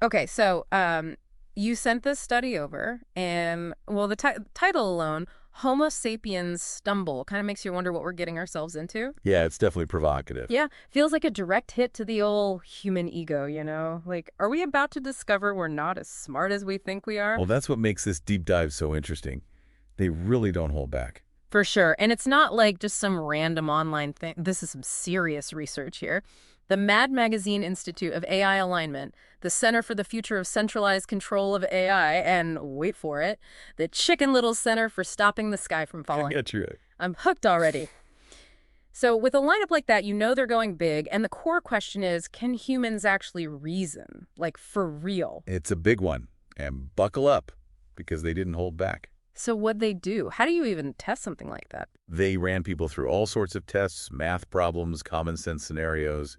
Okay, so you sent this study over, and, well, the title alone, Homo Sapiens Stumble, kind of makes you wonder what we're getting ourselves into. Yeah, it's definitely provocative. Yeah, feels like a direct hit to the old human ego, you know? Like, are we about to discover we're not as smart as we think we are? Well, that's what makes this deep dive so interesting. They really don't hold back. For sure. And it's not like just some random online thing. This is some serious research here. The Mad Magazine Institute of AI Alignment, the Center for the Future of Centralized Control of AI, and wait for it, the Chicken Little Center for Stopping the Sky from Falling. That's right. I'm hooked already. So with a lineup like that, you know they're going big, and the core question is, can humans actually reason? Like, for real? It's a big one. And buckle up, because they didn't hold back. So what'd they do? How do you even test something like that? They ran people through all sorts of tests, math problems, common sense scenarios,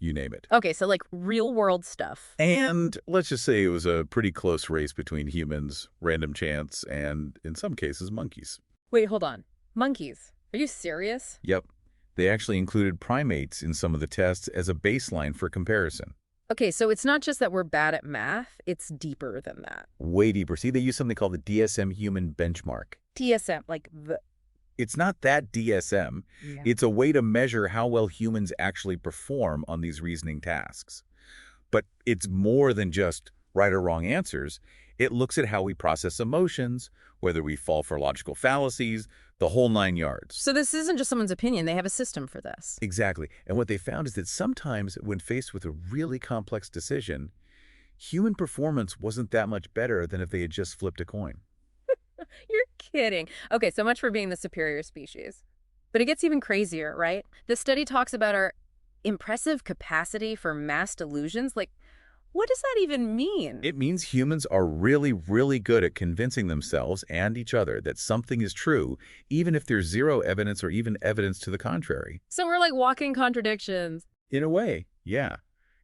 you name it. Okay, so like real-world stuff. And let's just say it was a pretty close race between humans, random chance, and, in some cases, monkeys. Wait, hold on. Monkeys? Are you serious? Yep. They actually included primates in some of the tests as a baseline for comparison. Okay, so it's not just that we're bad at math, it's deeper than that. Way deeper. See, they use something called the DSM human benchmark. DSM, like the... It's not that DSM. Yeah. It's a way to measure how well humans actually perform on these reasoning tasks. But it's more than just right or wrong answers. It looks at how we process emotions, whether we fall for logical fallacies, the whole 9 yards. So this isn't just someone's opinion, they have a system for this. Exactly. And what they found is that sometimes when faced with a really complex decision, human performance wasn't that much better than if they had just flipped a coin. You're kidding. Okay, so much for being the superior species. But it gets even crazier, right? This study talks about our impressive capacity for mass delusions. Like, what does that even mean? It means humans are really, really good at convincing themselves and each other that something is true, even if there's zero evidence or even evidence to the contrary. So we're like walking contradictions. In a way, yeah.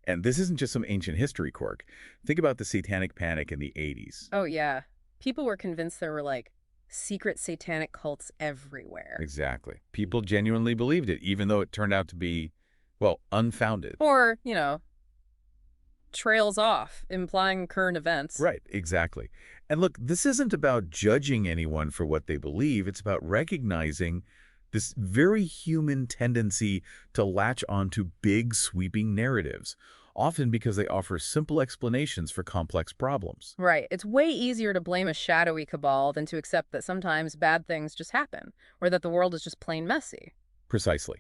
And this isn't just some ancient history quirk. Think about the Satanic Panic in the 80s. Oh, yeah. People were convinced there were, like, secret satanic cults everywhere. Exactly. People genuinely believed it, even though it turned out to be, well, unfounded. Or, you know, trails off, implying current events. Right, exactly. And look, this isn't about judging anyone for what they believe. It's about recognizing this very human tendency to latch onto big, sweeping narratives, often because they offer simple explanations for complex problems. Right. It's way easier to blame a shadowy cabal than to accept that sometimes bad things just happen, or that the world is just plain messy. Precisely.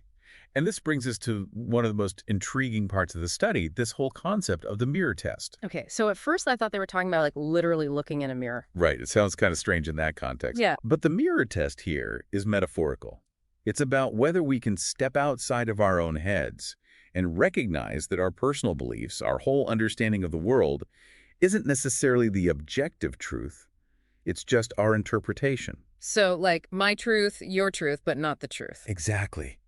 And this brings us to one of the most intriguing parts of the study, this whole concept of the mirror test. Okay, so at first I thought they were talking about, like, literally looking in a mirror. Right, it sounds kind of strange in that context. Yeah. But the mirror test here is metaphorical. It's about whether we can step outside of our own heads and recognize that our personal beliefs, our whole understanding of the world, isn't necessarily the objective truth. It's just our interpretation. So, like, my truth, your truth, but not the truth. Exactly.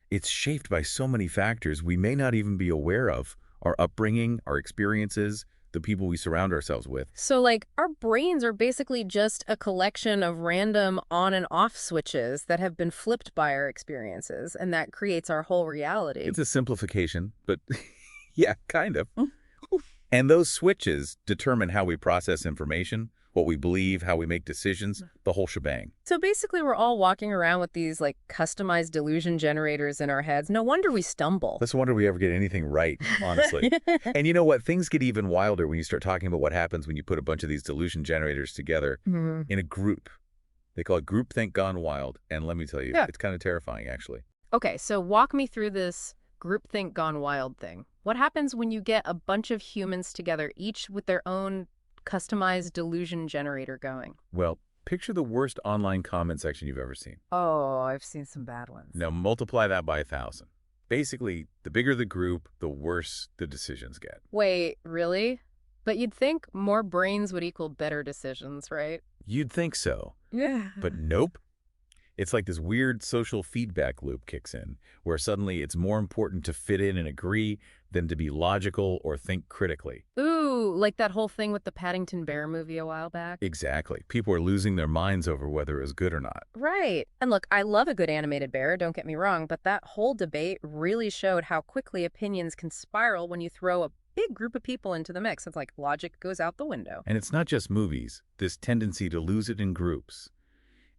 It's shaped by so many factors we may not even be aware of. Our upbringing, our experiences, the people we surround ourselves with. So, like, our brains are basically just a collection of random on and off switches that have been flipped by our experiences, and that creates our whole reality. It's a simplification, but yeah, kind of. And those switches determine how we process information, what we believe, how we make decisions, the whole shebang. So basically, we're all walking around with these, like, customized delusion generators in our heads. No wonder we stumble. Let's wonder we ever get anything right, honestly. And you know what? Things get even wilder when you start talking about what happens when you put a bunch of these delusion generators together in a group. They call it groupthink gone wild. And let me tell you, it's kind of terrifying, actually. Okay, so walk me through this groupthink gone wild thing. What happens when you get a bunch of humans together, each with their own customized delusion generator going? Well, picture the worst online comment section you've ever seen. Oh, I've seen some bad ones. Now multiply that by 1,000. Basically, the bigger the group, the worse the decisions get. Wait, really? But you'd think more brains would equal better decisions, right? You'd think so. Yeah. But nope. It's like this weird social feedback loop kicks in, where suddenly it's more important to fit in and agree than to be logical or think critically. Ooh, like that whole thing with the Paddington Bear movie a while back. Exactly. People are losing their minds over whether it was good or not. Right. And look, I love a good animated bear, don't get me wrong, but that whole debate really showed how quickly opinions can spiral when you throw a big group of people into the mix. It's like logic goes out the window. And it's not just movies, this tendency to lose it in groups.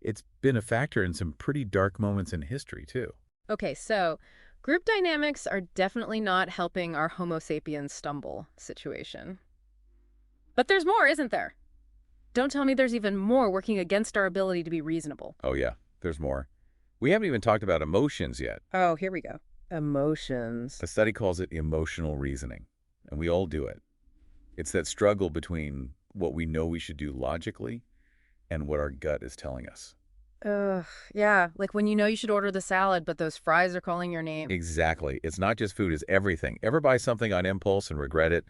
It's been a factor in some pretty dark moments in history, too. Okay, so group dynamics are definitely not helping our Homo sapiens stumble situation. But there's more, isn't there? Don't tell me there's even more working against our ability to be reasonable. Oh, yeah, there's more. We haven't even talked about emotions yet. Oh, here we go. Emotions. A study calls it emotional reasoning, and we all do it. It's that struggle between what we know we should do logically and what our gut is telling us. Ugh, yeah, like when you know you should order the salad, but those fries are calling your name. Exactly. It's not just food, it's everything. Ever buy something on impulse and regret it?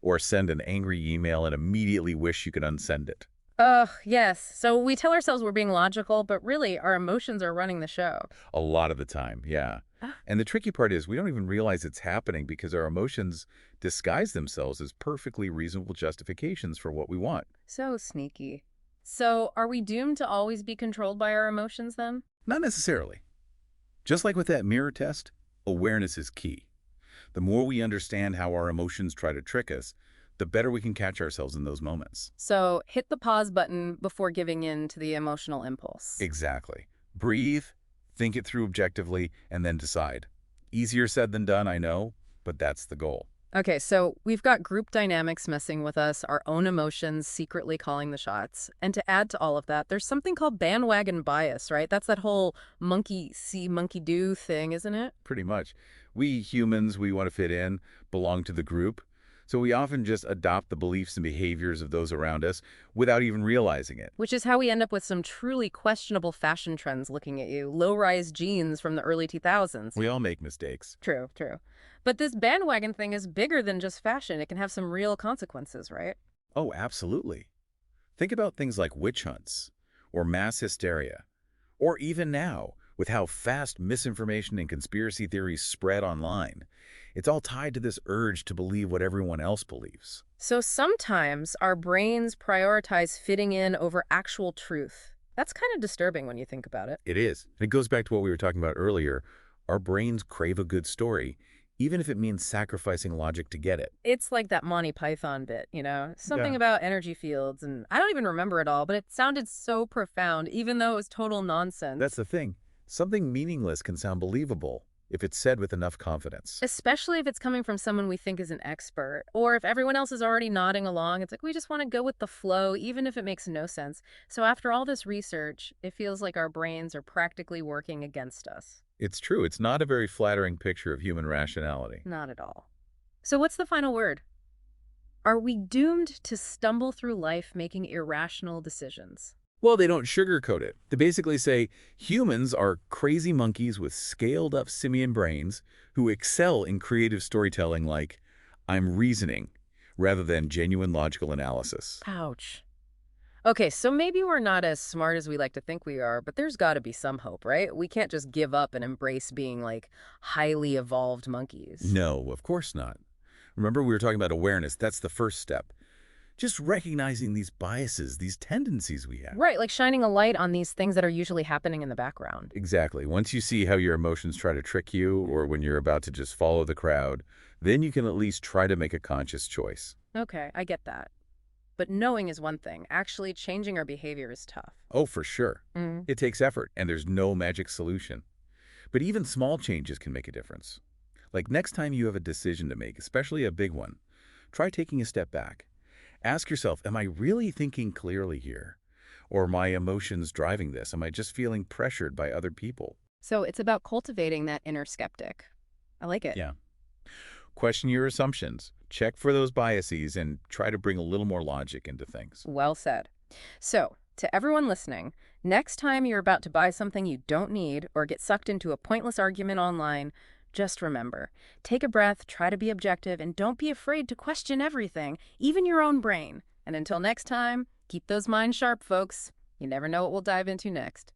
Or send an angry email and immediately wish you could unsend it? Ugh, yes. So we tell ourselves we're being logical, but really our emotions are running the show. A lot of the time, yeah. Ah. And the tricky part is we don't even realize it's happening because our emotions disguise themselves as perfectly reasonable justifications for what we want. So sneaky. So are we doomed to always be controlled by our emotions then? Not necessarily. Just like with that mirror test, awareness is key. The more we understand how our emotions try to trick us, the better we can catch ourselves in those moments. So hit the pause button before giving in to the emotional impulse. Exactly. Breathe, think it through objectively, and then decide. Easier said than done, I know, but that's the goal. Okay, so we've got group dynamics messing with us, our own emotions secretly calling the shots. And to add to all of that, there's something called bandwagon bias, right? That's that whole monkey see, monkey do thing, isn't it? Pretty much. We humans, we want to fit in, belong to the group. So we often just adopt the beliefs and behaviors of those around us without even realizing it. Which is how we end up with some truly questionable fashion trends looking at you. Low-rise jeans from the early 2000s. We all make mistakes. True, true. But this bandwagon thing is bigger than just fashion. It can have some real consequences, right? Oh, absolutely. Think about things like witch hunts, or mass hysteria, or even now, with how fast misinformation and conspiracy theories spread online. It's all tied to this urge to believe what everyone else believes. So sometimes our brains prioritize fitting in over actual truth. That's kind of disturbing when you think about it. It is. And it goes back to what we were talking about earlier. Our brains crave a good story, even if it means sacrificing logic to get it. It's like that Monty Python bit, Something Yeah. about energy fields, and I don't even remember it all, but it sounded so profound, even though it was total nonsense. That's the thing. Something meaningless can sound believable if it's said with enough confidence. Especially if it's coming from someone we think is an expert, or if everyone else is already nodding along. It's like we just want to go with the flow, even if it makes no sense. So after all this research, it feels like our brains are practically working against us. It's true. It's not a very flattering picture of human rationality. Not at all. So what's the final word? Are we doomed to stumble through life making irrational decisions? Well, they don't sugarcoat it. They basically say humans are crazy monkeys with scaled-up simian brains who excel in creative storytelling like, I'm reasoning, rather than genuine logical analysis. Ouch. Okay, so maybe we're not as smart as we like to think we are, but there's got to be some hope, right? We can't just give up and embrace being like highly evolved monkeys. No, of course not. Remember, we were talking about awareness. That's the first step. Just recognizing these biases, these tendencies we have. Right, like shining a light on these things that are usually happening in the background. Exactly. Once you see how your emotions try to trick you or when you're about to just follow the crowd, then you can at least try to make a conscious choice. Okay, I get that. But knowing is one thing. Actually changing our behavior is tough. Oh, for sure. Mm. It takes effort, and there's no magic solution. But even small changes can make a difference. Like next time you have a decision to make, especially a big one, try taking a step back. Ask yourself, am I really thinking clearly here? Or are my emotions driving this? Am I just feeling pressured by other people? So it's about cultivating that inner skeptic. I like it. Yeah. Question your assumptions. Check for those biases and try to bring a little more logic into things. Well said. So, to everyone listening, next time you're about to buy something you don't need or get sucked into a pointless argument online, just remember, take a breath, try to be objective, and don't be afraid to question everything, even your own brain. And until next time, keep those minds sharp, folks. You never know what we'll dive into next.